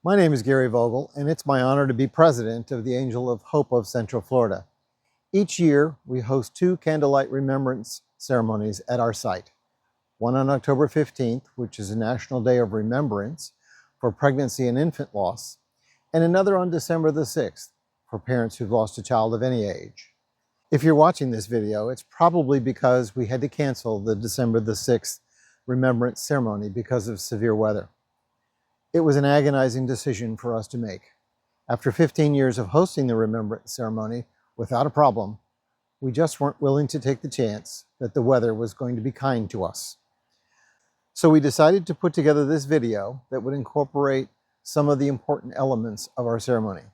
My name is Gary Vogel, and it's my honor to be president of the Angel of Hope of Central Florida. Each year, we host 2 candlelight remembrance ceremonies at our site. One on October 15th, which is a National Day of Remembrance for pregnancy and infant loss, and another on December the 6th for parents who've lost a child of any age. If you're watching this video, it's probably because we had to cancel the December the 6th remembrance ceremony because of severe weather. It was an agonizing decision for us to make. After 15 years of hosting the remembrance ceremony without a problem, we just weren't willing to take the chance that the weather was going to be kind to us. So we decided to put together this video that would incorporate some of the important elements of our ceremony.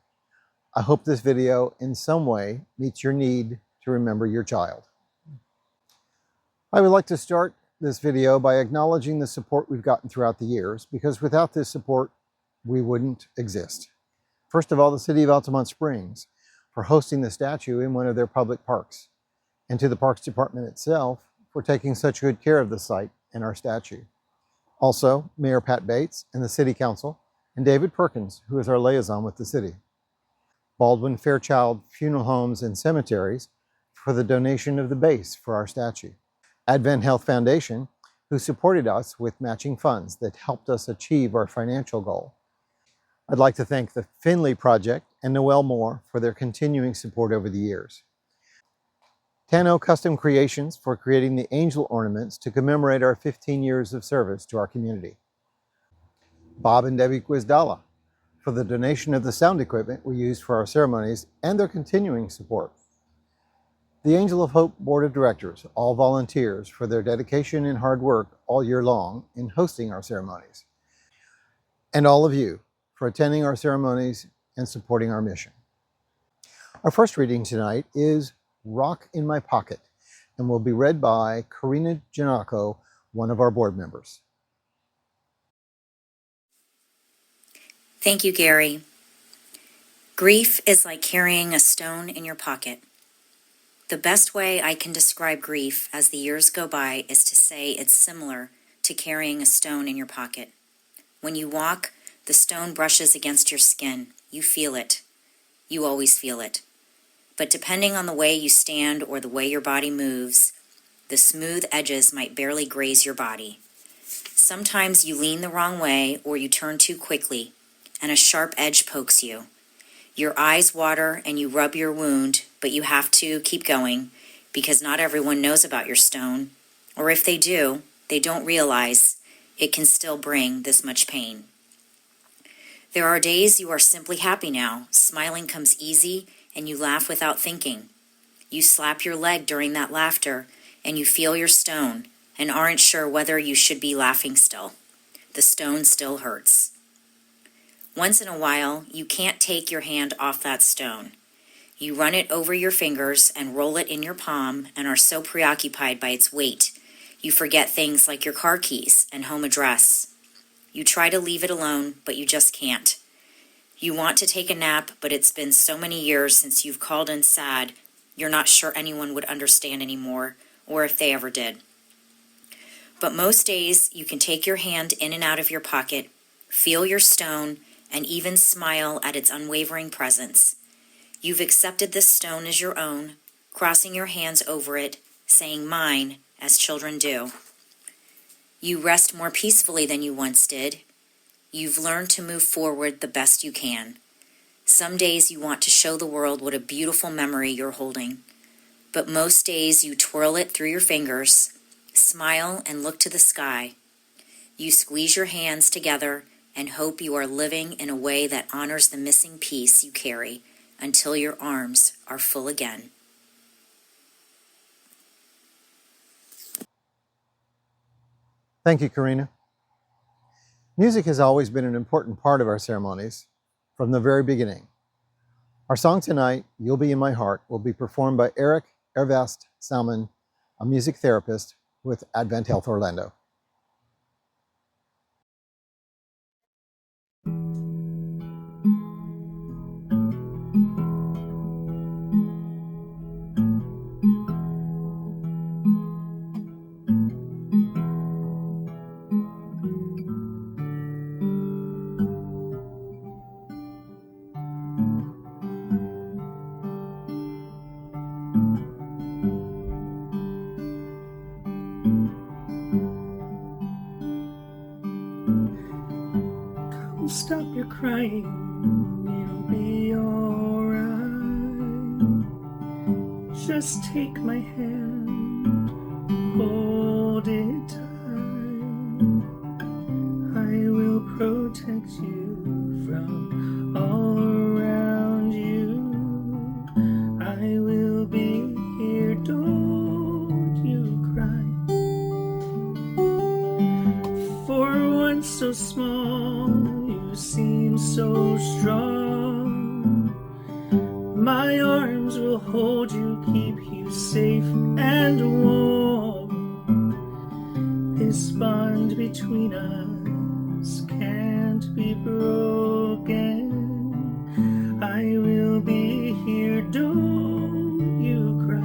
I hope this video in some way meets your need to remember your child. I would like to start this video by acknowledging the support we've gotten throughout the years, because without this support, we wouldn't exist. First of all, the City of Altamont Springs for hosting the statue in one of their public parks, and to the Parks Department itself for taking such good care of the site and our statue. Also, Mayor Pat Bates and the City Council, and David Perkins, who is our liaison with the city. Baldwin Fairchild Funeral Homes and Cemeteries for the donation of the base for our statue. Advent Health Foundation, who supported us with matching funds that helped us achieve our financial goal. I'd like to thank the Finley Project and Noel Moore for their continuing support over the years. Tano Custom Creations for creating the angel ornaments to commemorate our 15 years of service to our community. Bob and Debbie Quizdala for the donation of the sound equipment we use for our ceremonies and their continuing support. The Angel of Hope Board of Directors, all volunteers, for their dedication and hard work all year long in hosting our ceremonies. And all of you for attending our ceremonies and supporting our mission. Our first reading tonight is Rock in My Pocket, and will be read by Karina Giannaco, one of our board members. Thank you, Gary. Grief is like carrying a stone in your pocket. The best way I can describe grief as the years go by is to say it's similar to carrying a stone in your pocket. When you walk, the stone brushes against your skin. You feel it. You always feel it. But depending on the way you stand or the way your body moves, the smooth edges might barely graze your body. Sometimes you lean the wrong way or you turn too quickly, and a sharp edge pokes you. Your eyes water and you rub your wound, but you have to keep going because not everyone knows about your stone, or if they do, they don't realize it can still bring this much pain. There are days you are simply happy now. Smiling comes easy and you laugh without thinking. You slap your leg during that laughter and you feel your stone and aren't sure whether you should be laughing still. The stone still hurts. Once in a while, you can't take your hand off that stone. You run it over your fingers and roll it in your palm and are so preoccupied by its weight, you forget things like your car keys and home address. You try to leave it alone, but you just can't. You want to take a nap, but it's been so many years since you've called in sad, you're not sure anyone would understand anymore, or if they ever did. But most days, you can take your hand in and out of your pocket, feel your stone, and even smile at its unwavering presence. You've accepted this stone as your own, crossing your hands over it, saying mine, as children do. You rest more peacefully than you once did. You've learned to move forward the best you can. Some days you want to show the world what a beautiful memory you're holding. But most days you twirl it through your fingers, smile and look to the sky. You squeeze your hands together and hope you are living in a way that honors the missing piece you carry until your arms are full again. Thank you, Karina. Music has always been an important part of our ceremonies from the very beginning. Our song tonight, You'll Be in My Heart, will be performed by Eric Ervast Salmon, a music therapist with Advent Health Orlando. Stop your crying, it'll be alright. Just take my hand, hold it tight. I will protect you from all around you. I will be here, don't you cry. For one so small, you seem so strong. My arms will hold you, keep you safe and warm. This bond between us can't be broken. I will be here, don't you cry.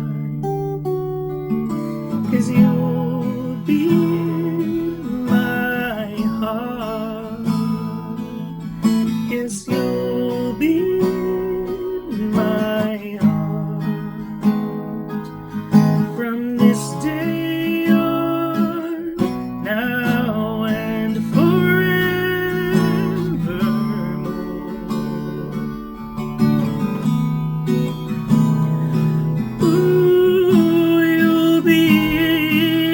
'Cause you'll be in my heart. Yes, you'll be in my heart. From this day on, now and forevermore. Ooh, you'll be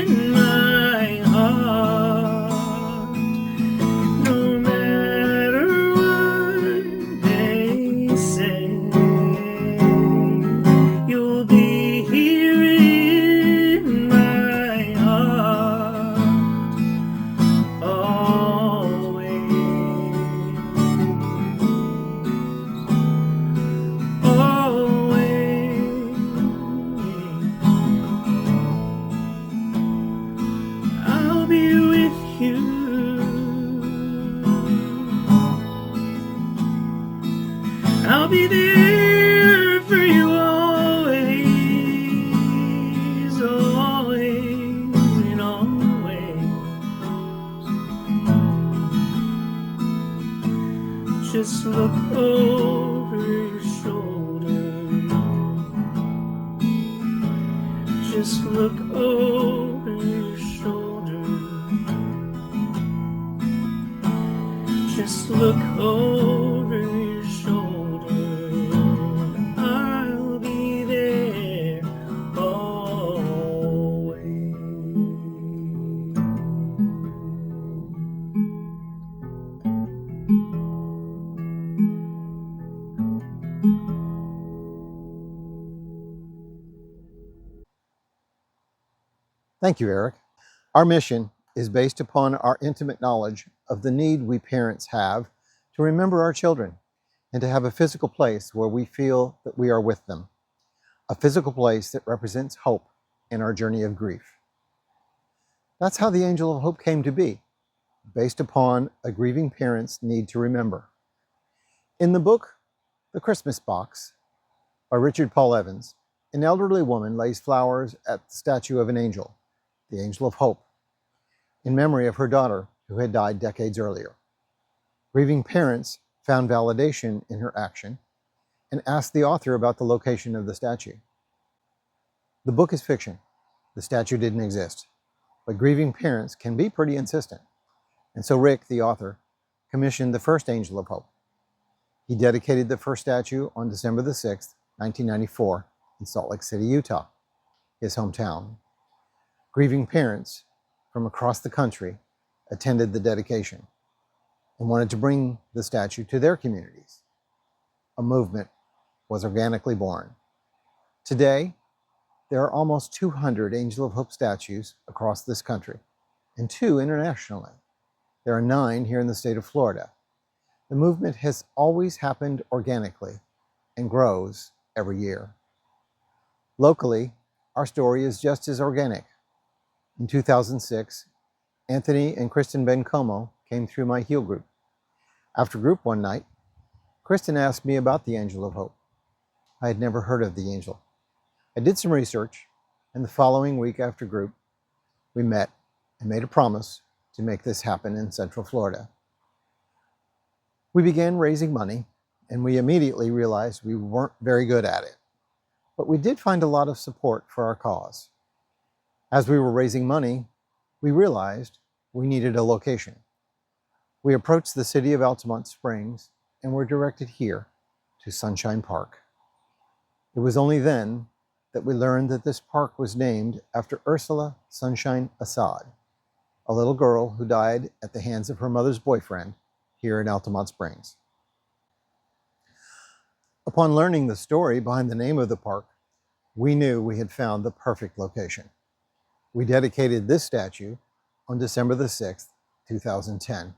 in my heart. No matter what they say, you'll be here in my heart always, always. I'll be with you. I'll be there for you always, always and always. Just look over your shoulder. Just look over your shoulder. Just look over your shoulder. I'll be there always. Thank you, Eric. Our mission is based upon our intimate knowledge of the need we parents have to remember our children and to have a physical place where we feel that we are with them, a physical place that represents hope in our journey of grief. That's how the Angel of Hope came to be, based upon a grieving parent's need to remember. In the book, The Christmas Box, by Richard Paul Evans, an elderly woman lays flowers at the statue of an angel, the Angel of Hope, in memory of her daughter who had died decades earlier. Grieving parents found validation in her action and asked the author about the location of the statue. The book is fiction. The statue didn't exist, but grieving parents can be pretty insistent. And so Rick, the author, commissioned the first Angel of Hope. He dedicated the first statue on December the 6th, 1994, in Salt Lake City, Utah, his hometown. Grieving parents from across the country attended the dedication and wanted to bring the statue to their communities. A movement was organically born. Today, there are almost 200 Angel of Hope statues across this country and 2 internationally. There are 9 here in the state of Florida. The movement has always happened organically and grows every year. Locally, our story is just as organic. In 2006, Anthony and Kristen Bencomo came through my HEAL group. After group one night, Kristen asked me about the Angel of Hope. I had never heard of the angel. I did some research, and the following week after group, we met and made a promise to make this happen in Central Florida. We began raising money, and we immediately realized we weren't very good at it. But we did find a lot of support for our cause. As we were raising money, we realized we needed a location. We approached the city of Altamont Springs and were directed here to Sunshine Park. It was only then that we learned that this park was named after Ursula Sunshine Assad, a little girl who died at the hands of her mother's boyfriend here in Altamont Springs. Upon learning the story behind the name of the park, we knew we had found the perfect location. We dedicated this statue on December the 6th, 2010.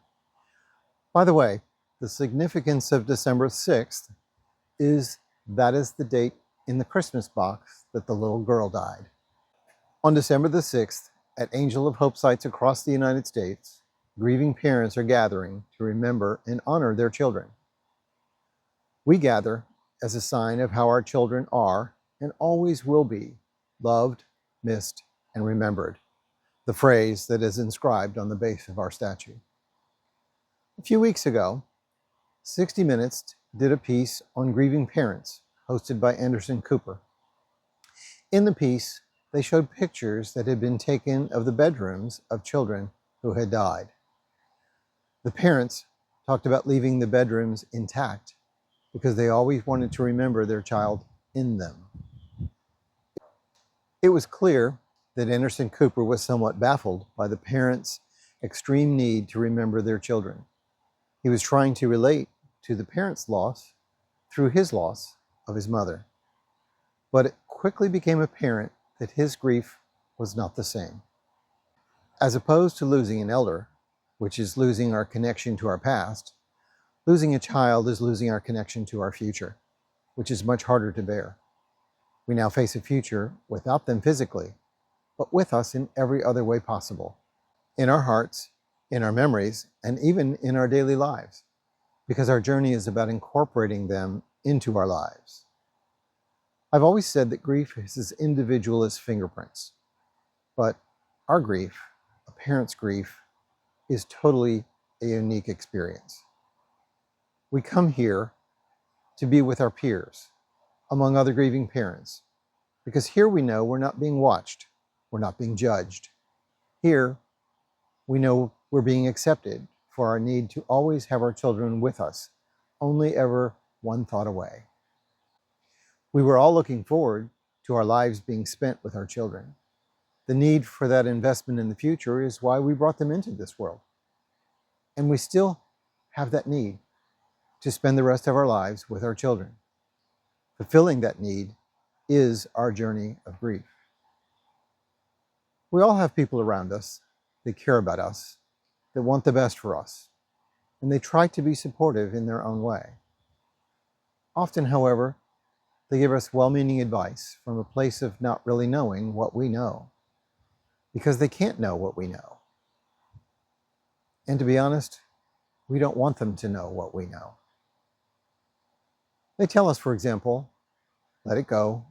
By the way, the significance of December 6th is that is the date in the Christmas box that the little girl died. On December the 6th, at Angel of Hope sites across the United States, grieving parents are gathering to remember and honor their children. We gather as a sign of how our children are and always will be loved, missed, and remembered, the phrase that is inscribed on the base of our statue. A few weeks ago, 60 Minutes did a piece on grieving parents hosted by Anderson Cooper. In the piece, they showed pictures that had been taken of the bedrooms of children who had died. The parents talked about leaving the bedrooms intact because they always wanted to remember their child in them. It was clear that Anderson Cooper was somewhat baffled by the parents' extreme need to remember their children. He was trying to relate to the parents' loss through his loss of his mother. But it quickly became apparent that his grief was not the same. As opposed to losing an elder, which is losing our connection to our past, losing a child is losing our connection to our future, which is much harder to bear. We now face a future without them physically, but with us in every other way possible, in our hearts, in our memories, and even in our daily lives, because our journey is about incorporating them into our lives. I've always said that grief is as individual as fingerprints, but our grief, a parent's grief, is totally a unique experience. We come here to be with our peers, among other grieving parents, because here we know we're not being watched, we're not being judged. Here, we know we're being accepted for our need to always have our children with us, only ever one thought away. We were all looking forward to our lives being spent with our children. The need for that investment in the future is why we brought them into this world. And we still have that need to spend the rest of our lives with our children. Fulfilling that need is our journey of grief. We all have people around us that care about us, that want the best for us, and they try to be supportive in their own way. Often, however, they give us well-meaning advice from a place of not really knowing what we know, because they can't know what we know. And to be honest, we don't want them to know what we know. They tell us, for example, let it go,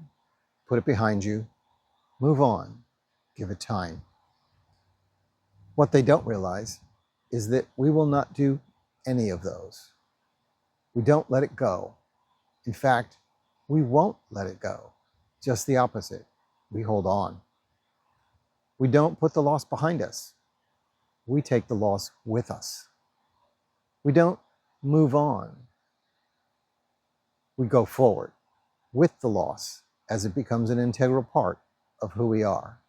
put it behind you, move on, give it time. What they don't realize is that we will not do any of those. We don't let it go. In fact, we won't let it go. Just the opposite. We hold on. We don't put the loss behind us. We take the loss with us. We don't move on. We go forward with the loss as it becomes an integral part of who we are.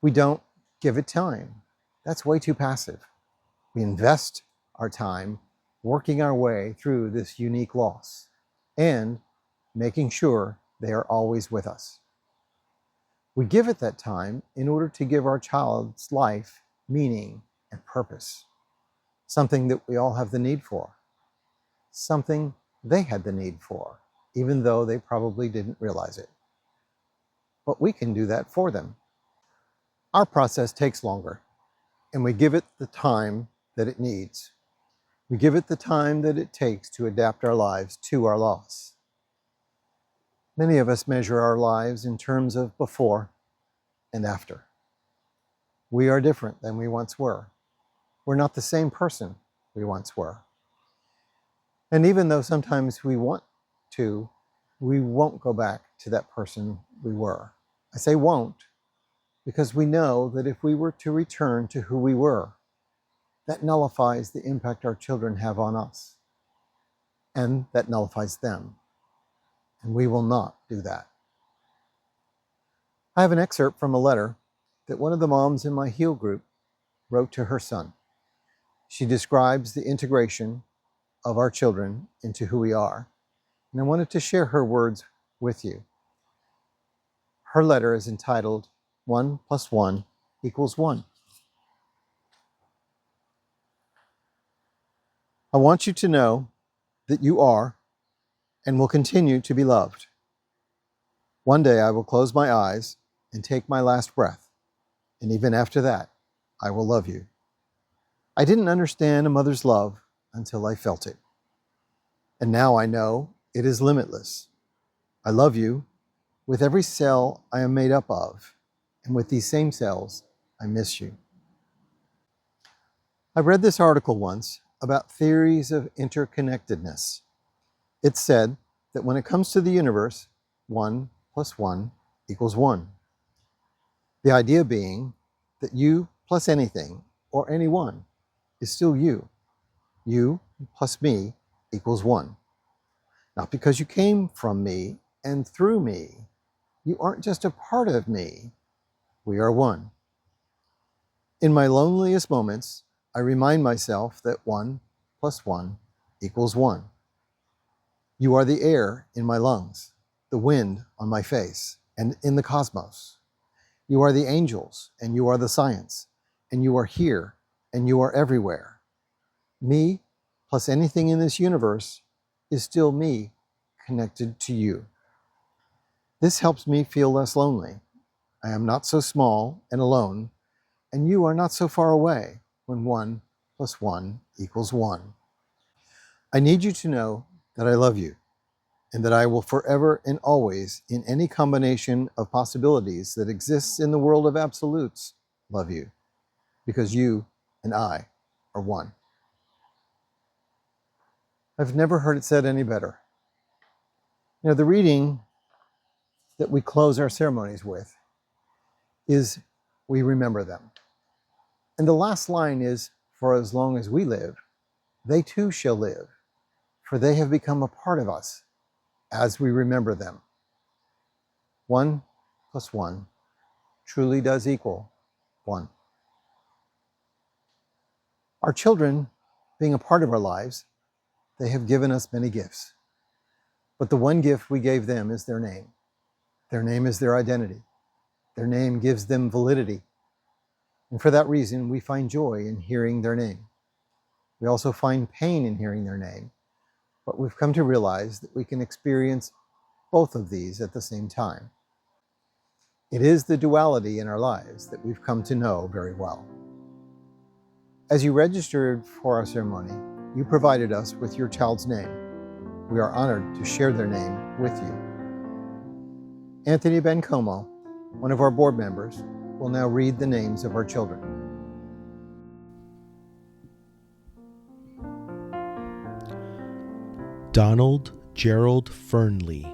We don't give it time. That's way too passive. We invest our time working our way through this unique loss and making sure they are always with us. We give it that time in order to give our child's life meaning and purpose, something that we all have the need for, something they had the need for, even though they probably didn't realize it. But we can do that for them. Our process takes longer, and we give it the time that it needs. We give it the time that it takes to adapt our lives to our loss. Many of us measure our lives in terms of before and after. We are different than we once were. We're not the same person we once were. And even though sometimes we want to, we won't go back to that person we were. I say won't because we know that if we were to return to who we were, that nullifies the impact our children have on us, and that nullifies them. And we will not do that. I have an excerpt from a letter that one of the moms in my HEAL group wrote to her son. She describes the integration of our children into who we are, and I wanted to share her words with you. Her letter is entitled 1 + 1 = 1. I want you to know that you are and will continue to be loved. One day I will close my eyes and take my last breath, and even after that, I will love you. I didn't understand a mother's love until I felt it, and now I know it is limitless. I love you with every cell I am made up of, and with these same cells, I miss you. I read this article once about theories of interconnectedness. It said that when it comes to the universe, 1 + 1 = 1. The idea being that you plus anything or anyone is still you. You plus me = 1. Not because you came from me and through me. You aren't just a part of me. We are one. In my loneliest moments, I remind myself that 1 + 1 = 1. You are the air in my lungs, the wind on my face, and in the cosmos. You are the angels, and you are the science, and you are here, and you are everywhere. Me plus anything in this universe is still me connected to you. This helps me feel less lonely. I am not so small and alone, and you are not so far away when 1 + 1 = 1. I need you to know that I love you, and that I will forever and always, in any combination of possibilities that exists in the world of absolutes, love you, because you and I are one. I've never heard it said any better. You know, the reading that we close our ceremonies with is, we remember them. And the last line is, for as long as we live, they too shall live, for they have become a part of us as we remember them. 1 + 1 truly does equal 1. Our children, being a part of our lives, they have given us many gifts. But the one gift we gave them is their name. Their name is their identity. Their name gives them validity. And for that reason, we find joy in hearing their name. We also find pain in hearing their name, but we've come to realize that we can experience both of these at the same time. It is the duality in our lives that we've come to know very well. As you registered for our ceremony, you provided us with your child's name. We are honored to share their name with you. Anthony Bencomo, one of our board members, will now read the names of our children. Donald Gerald Fernley,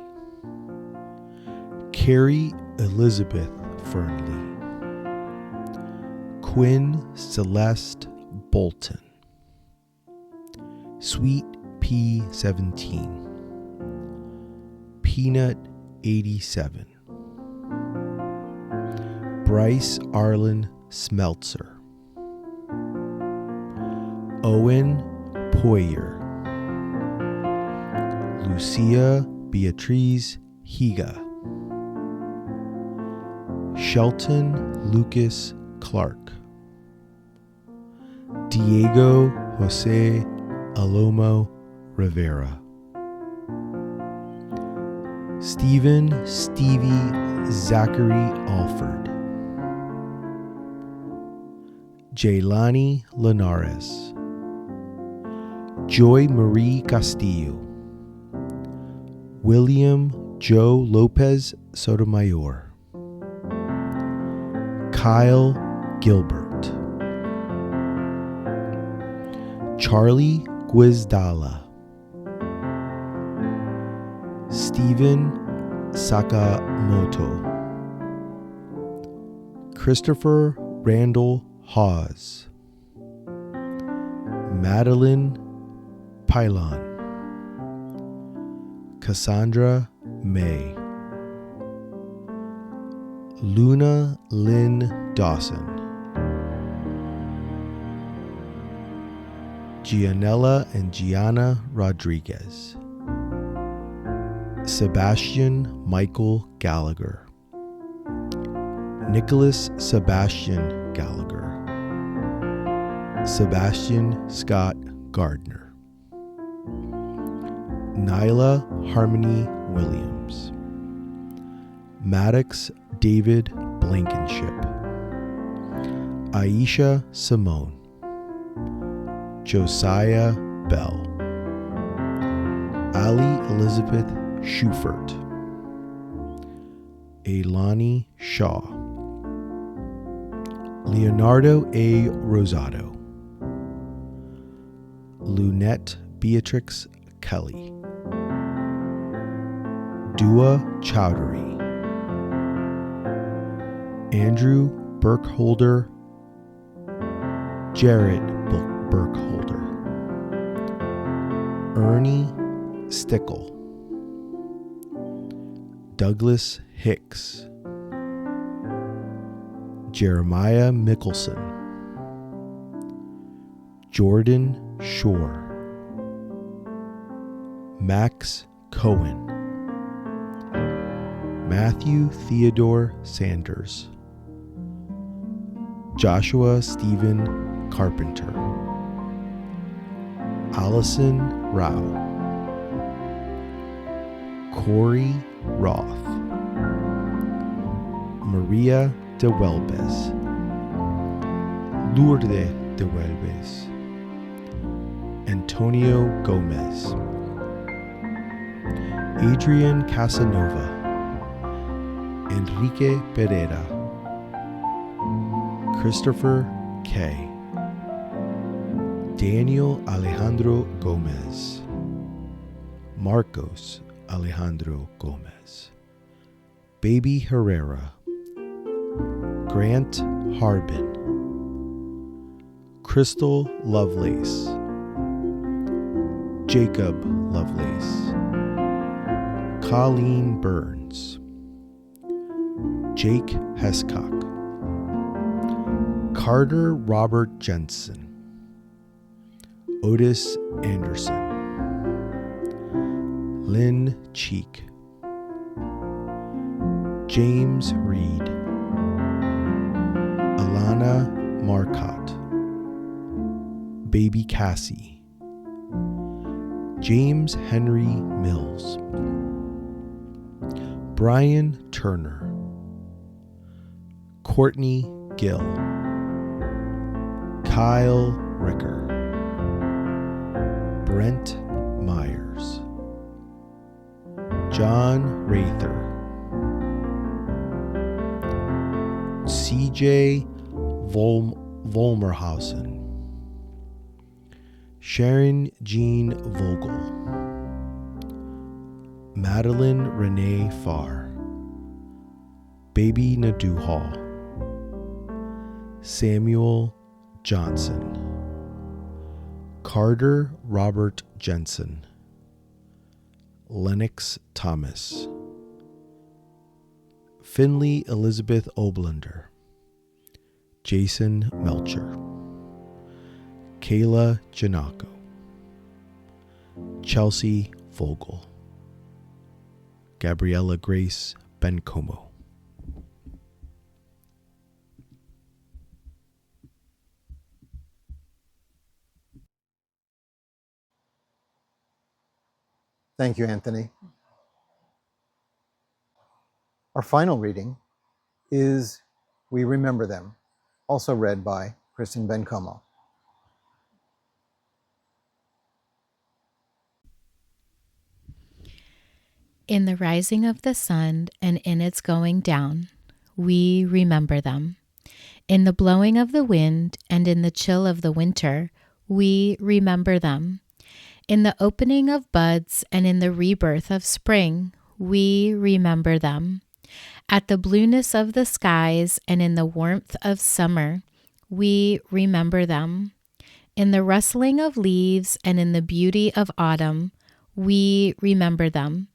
Carrie Elizabeth Fernley, Quinn Celeste Bolton, Sweet P17, Peanut 87, Bryce Arlen Smeltzer, Owen Poyer, Lucia Beatriz Higa, Shelton Lucas Clark, Diego Jose Alomo Rivera. Stephen Stevie Zachary Alford. Jaylani Linares. Joy Marie Castillo. William Joe Lopez Sotomayor. Kyle Gilbert. Charlie Guizdala. Stephen Sakamoto. Christopher Randall Hawes. Madeline Pylon. Cassandra May. Luna Lynn Dawson. Gianella and Gianna Rodriguez. Sebastian Michael Gallagher. Nicholas Sebastian Gallagher. Sebastian Scott Gardner. Nyla Harmony Williams. Maddox David Blankenship. Aisha Simone. Josiah Bell. Ali Elizabeth Schufert. Elani Shaw. Leonardo A. Rosado. Lunette Beatrix Kelly. Dua Chowdhury. Andrew Burkholder. Jared Burkholder. Ernie Stickle. Douglas Hicks. Jeremiah Mickelson. Jordan Shore. Max Cohen. Matthew Theodore Sanders. Joshua Stephen Carpenter. Allison Rao. Corey Roth. Maria de Welbes. Lourdes de Welbes. Antonio Gomez. Adrian Casanova. Enrique Pereira. Christopher K. Daniel Alejandro Gomez. Marcos Alejandro Gomez. Baby Herrera. Grant Harbin. Crystal Lovelace. Jacob Lovelace. Colleen Burns. Jake Hescock. Carter Robert Jensen. Otis Anderson. Lynn Cheek. James Reed. Alana Marcotte. Baby Cassie. James Henry Mills. Brian Turner. Courtney Gill. Kyle Ricker. Brent Myers. John Rather. CJ Volmerhausen. Sharon Jean Vogel. Madeline Renee Farr. Baby Nadu Hall. Samuel Johnson. Carter Robert Jensen. Lennox Thomas. Finley Elizabeth Oblander. Jason Melcher. Kayla Janako. Chelsea Vogel. Gabriella Grace Bencomo. Thank you, Anthony. Our final reading is We Remember Them, also read by Kristen Bencomo. In the rising of the sun and in its going down, we remember them. In the blowing of the wind and in the chill of the winter, we remember them. In the opening of buds and in the rebirth of spring, we remember them. At the blueness of the skies and in the warmth of summer, we remember them. In the rustling of leaves and in the beauty of autumn, we remember them.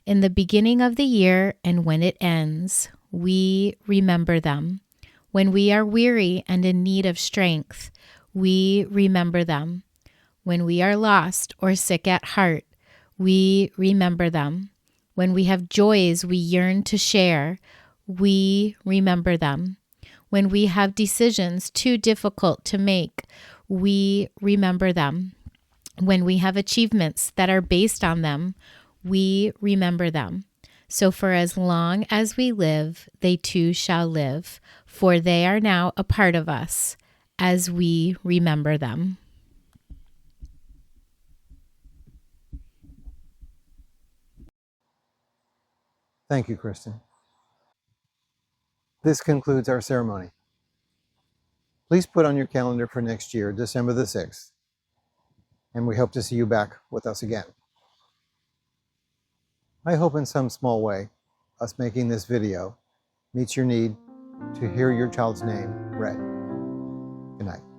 In the beginning of the year and when it ends, we remember them. When we are weary and in need of strength, we remember them. When we are lost or sick at heart, we remember them. When we have joys we yearn to share, we remember them. When we have decisions too difficult to make, we remember them. When we have achievements that are based on them, we remember them. So for as long as we live, they too shall live, for they are now a part of us as we remember them. Thank you, Kristen. This concludes our ceremony. Please put on your calendar for next year, December the 6th, and we hope to see you back with us again. I hope in some small way, us making this video meets your need to hear your child's name read. Good night.